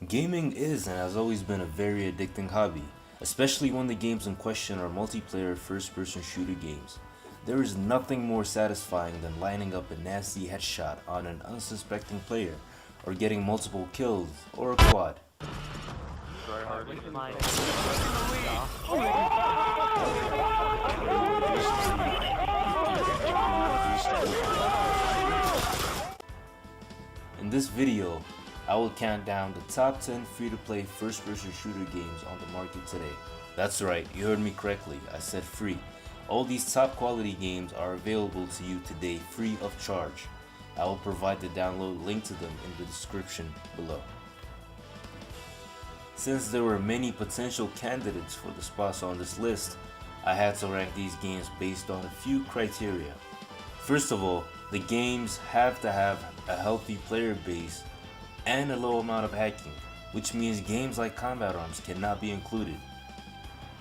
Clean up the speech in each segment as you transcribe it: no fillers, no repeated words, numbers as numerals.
Gaming is and has always been a very addicting hobby, especially when the games in question are multiplayer first-person shooter games. There is nothing more satisfying than lining up a nasty headshot on an unsuspecting player, or getting multiple kills, or a quad. In this video, I will count down the top 10 free-to-play first-person shooter games on the market today. That's right, you heard me correctly, I said free. All these top quality games are available to you today free of charge. I will provide the download link to them in the description below. Since there were many potential candidates for the spots on this list, I had to rank these games based on a few criteria. First of all, the games have to have a healthy player base and a low amount of hacking, which means games like combat arms cannot be included.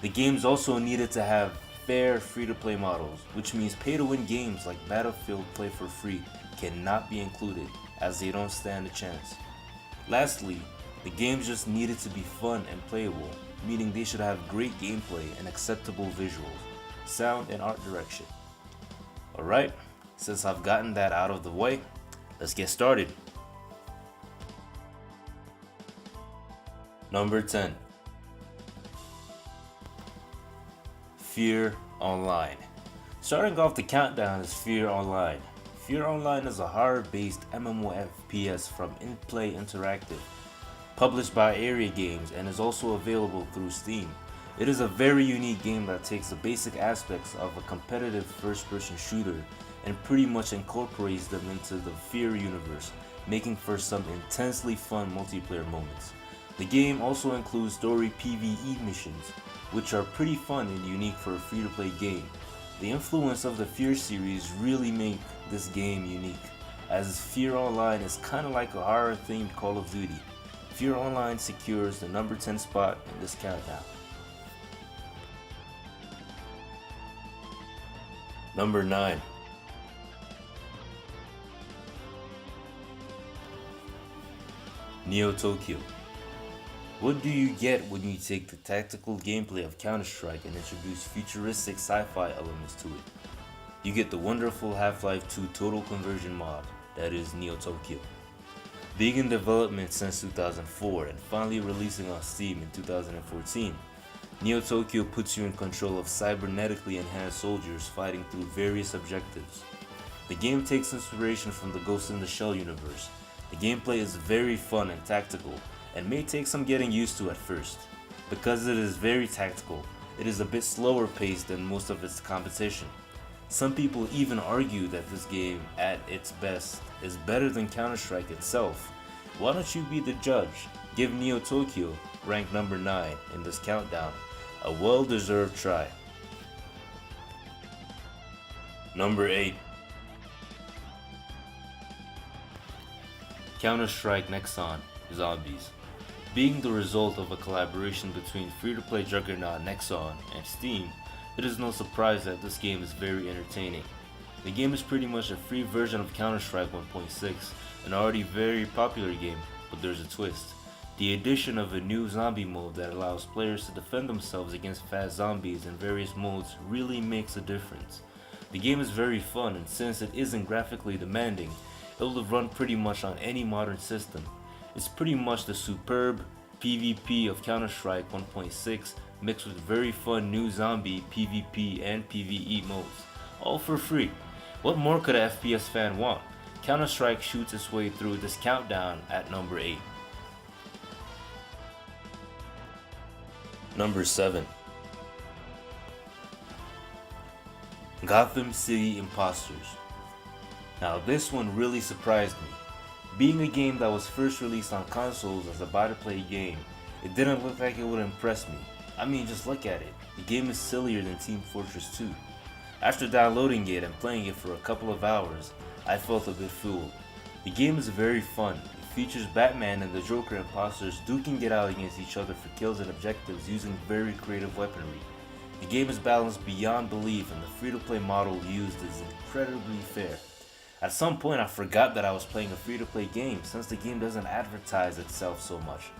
The games also needed to have fair free-to-play models, which means pay-to-win games like Battlefield Play for Free cannot be included, as they don't stand a chance. Lastly, the games just needed to be fun and playable, meaning they should have great gameplay and acceptable visuals, sound and art direction. Alright, since I've gotten that out of the way, let's get started. Number 10. Fear Online. Starting off the countdown is Fear Online. Fear Online is a horror-based MMO FPS from InPlay Interactive, published by Area Games and is also available through Steam. It is a very unique game that takes the basic aspects of a competitive first-person shooter and pretty much incorporates them into the Fear universe, making for some intensely fun multiplayer moments. The game also includes story PvE missions, which are pretty fun and unique for a free-to-play game. The influence of the Fear series really make this game unique, as Fear Online is kinda like a horror-themed Call of Duty. Fear Online secures the number 10 spot in this countdown. Number 9. Neo Tokyo. What do you get when you take the tactical gameplay of Counter-Strike and introduce futuristic sci-fi elements to it? You get the wonderful Half-Life 2 Total Conversion mod, that is Neo Tokyo. Being in development since 2004 and finally releasing on Steam in 2014, Neo Tokyo puts you in control of cybernetically enhanced soldiers fighting through various objectives. The game takes inspiration from the Ghost in the Shell universe. The gameplay is very fun and tactical, and may take some getting used to at first. Because it is very tactical, it is a bit slower paced than most of its competition. Some people even argue that this game, at its best, is better than Counter-Strike itself. Why don't you be the judge? Give Neo Tokyo, ranked number 9 in this countdown, a well-deserved try. Number 8. Counter-Strike Nexon Zombies. Being the result of a collaboration between free-to-play juggernaut Nexon and Steam, it is no surprise that this game is very entertaining. The game is pretty much a free version of Counter-Strike 1.6, an already very popular game, but there's a twist. The addition of a new zombie mode that allows players to defend themselves against fast zombies in various modes really makes a difference. The game is very fun, and since it isn't graphically demanding, it will run pretty much on any modern system. It's pretty much the superb PvP of Counter-Strike 1.6 mixed with very fun new zombie PvP and PvE modes, all for free. What more could a FPS fan want? Counter-Strike shoots its way through this countdown at number 8. Number 7. Gotham City Imposters. Now this one really surprised me. Being a game that was first released on consoles as a buy-to-play game, it didn't look like it would impress me. I mean, just look at it. The game is sillier than Team Fortress 2. After downloading it and playing it for a couple of hours, I felt a bit fooled. The game is very fun. It features Batman and the Joker imposters duking it out against each other for kills and objectives using very creative weaponry. The game is balanced beyond belief and the free-to-play model used is incredibly fair. At some point I forgot that I was playing a free-to-play game since the game doesn't advertise itself so much.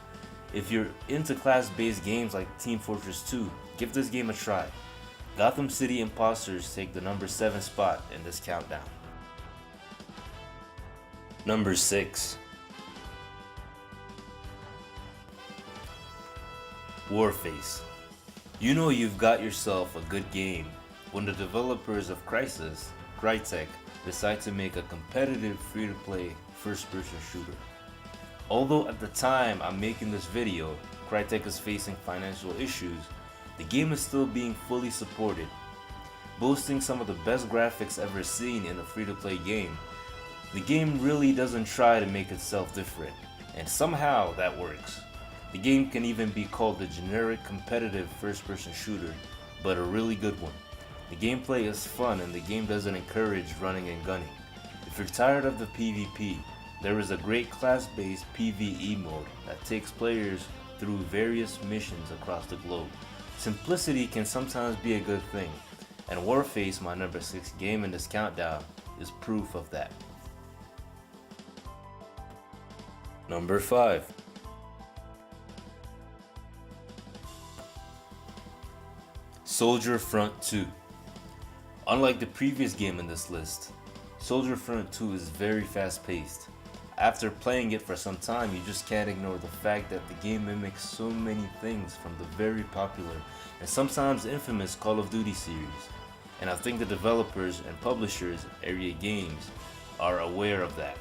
If you're into class-based games like Team Fortress 2, give this game a try. Gotham City Imposters take the number 7 spot in this countdown. Number 6. Warface. You know you've got yourself a good game when the developers of Crytek, decide to make a competitive free-to-play first-person shooter. Although at the time I'm making this video, Crytek is facing financial issues, the game is still being fully supported. Boasting some of the best graphics ever seen in a free-to-play game, the game really doesn't try to make itself different, and somehow that works. The game can even be called a generic competitive first-person shooter, but a really good one. The gameplay is fun and the game doesn't encourage running and gunning. If you're tired of the PvP, there is a great class-based PvE mode that takes players through various missions across the globe. Simplicity can sometimes be a good thing, and Warface, my number 6 game in this countdown, is proof of that. Number 5. Soldier Front 2. Unlike the previous game in this list, Soldier Front 2 is very fast paced. After playing it for some time, you just can't ignore the fact that the game mimics so many things from the very popular and sometimes infamous Call of Duty series. And I think the developers and publishers of Area Games are aware of that.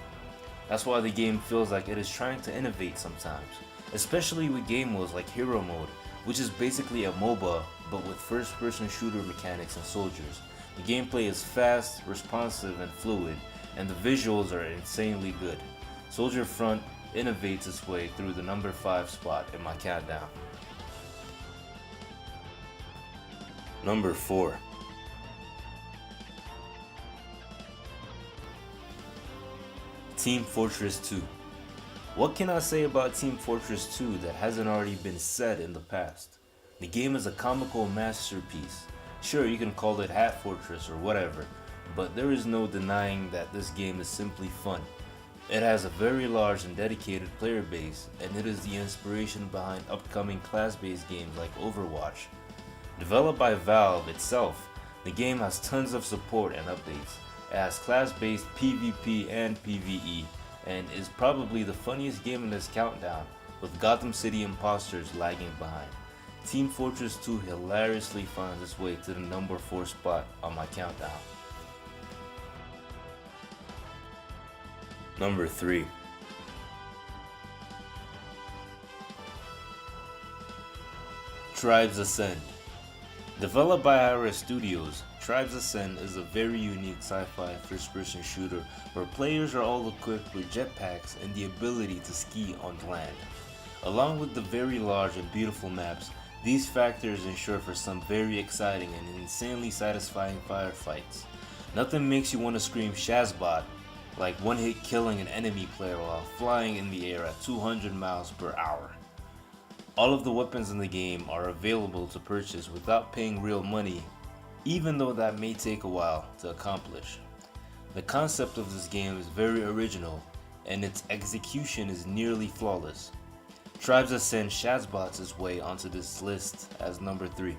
That's why the game feels like it is trying to innovate sometimes, especially with game modes like Hero Mode, which is basically a MOBA but with first-person shooter mechanics and soldiers. The gameplay is fast, responsive, and fluid, and the visuals are insanely good. Soldier Front innovates its way through the number 5 spot in my countdown. Number 4. Team Fortress 2. What can I say about Team Fortress 2 that hasn't already been said in the past? The game is a comical masterpiece. Sure, you can call it Hat Fortress or whatever, but there is no denying that this game is simply fun. It has a very large and dedicated player base, and it is the inspiration behind upcoming class-based games like Overwatch. Developed by Valve itself, the game has tons of support and updates. It has class-based PvP and PvE, and is probably the funniest game in this countdown, with Gotham City Imposters lagging behind. Team Fortress 2 hilariously finds its way to the number 4 spot on my countdown. Number 3. Tribes Ascend. Developed by Iris Studios, Tribes Ascend is a very unique sci-fi first-person shooter where players are all equipped with jetpacks and the ability to ski on land. Along with the very large and beautiful maps, these factors ensure for some very exciting and insanely satisfying firefights. Nothing makes you want to scream Shazbot like one-hit killing an enemy player while flying in the air at 200 miles per hour. All of the weapons in the game are available to purchase without paying real money, even though that may take a while to accomplish. The concept of this game is very original, and its execution is nearly flawless. Tribes Ascend Shazbots its way onto this list as number 3.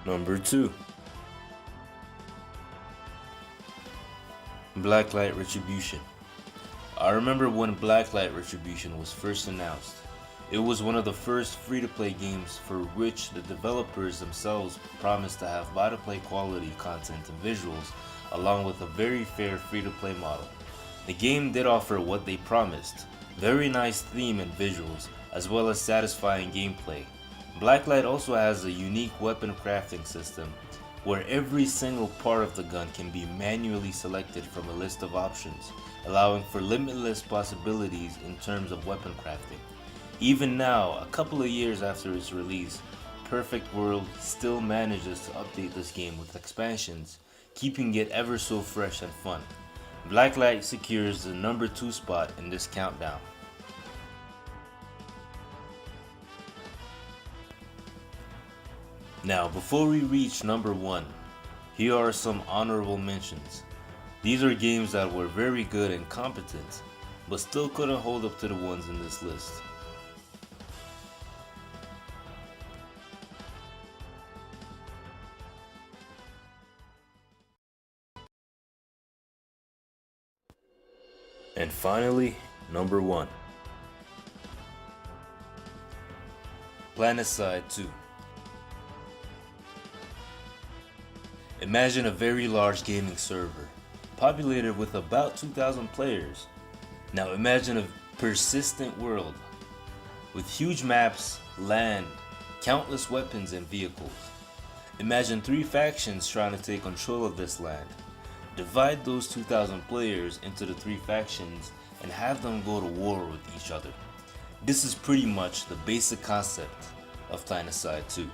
Number 2. Blacklight Retribution. I remember when Blacklight Retribution was first announced. It was one of the first free-to-play games for which the developers themselves promised to have buy-to-play quality content and visuals, along with a very fair free-to-play model. The game did offer what they promised, very nice theme and visuals, as well as satisfying gameplay. Blacklight also has a unique weapon crafting system, where every single part of the gun can be manually selected from a list of options, allowing for limitless possibilities in terms of weapon crafting. Even now, a couple of years after its release, Perfect World still manages to update this game with expansions, keeping it ever so fresh and fun. Blacklight secures the number 2 spot in this countdown. Now, before we reach number 1, here are some honorable mentions. These are games that were very good and competent, but still couldn't hold up to the ones in this list. And finally, number 1. PlanetSide 2. Imagine a very large gaming server, populated with about 2,000 players. Now imagine a persistent world, with huge maps, land, countless weapons and vehicles. Imagine 3 factions trying to take control of this land. Divide those 2,000 players into the 3 factions and have them go to war with each other. This is pretty much the basic concept of PlanetSide 2.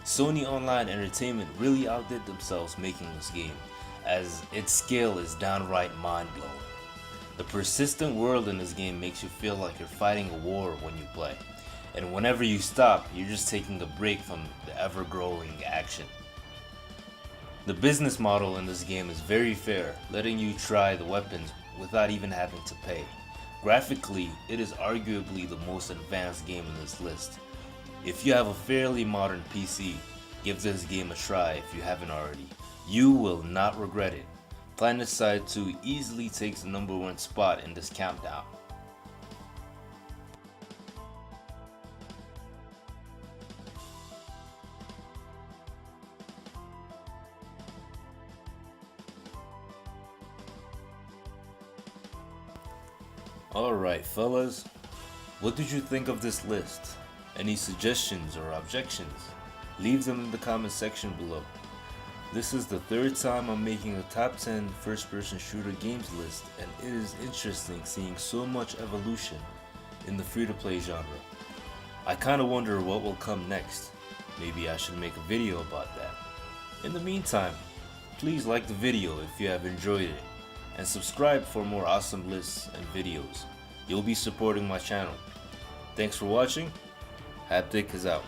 Sony Online Entertainment really outdid themselves making this game, as its scale is downright mind-blowing. The persistent world in this game makes you feel like you're fighting a war when you play, and whenever you stop, you're just taking a break from the ever-growing action. The business model in this game is very fair, letting you try the weapons without even having to pay. Graphically, it is arguably the most advanced game in this list. If you have a fairly modern PC, give this game a try if you haven't already. You will not regret it. PlanetSide 2 easily takes the number 1 spot in this countdown. Alright fellas, what did you think of this list? Any suggestions or objections? Leave them in the comment section below. This is the 3rd time I'm making a top 10 first-person shooter games list, and it is interesting seeing so much evolution in the free-to-play genre. I kinda wonder what will come next. Maybe I should make a video about that. In the meantime, please like the video if you have enjoyed it, and subscribe for more awesome lists and videos. You'll be supporting my channel. Thanks for watching. Haptic is out.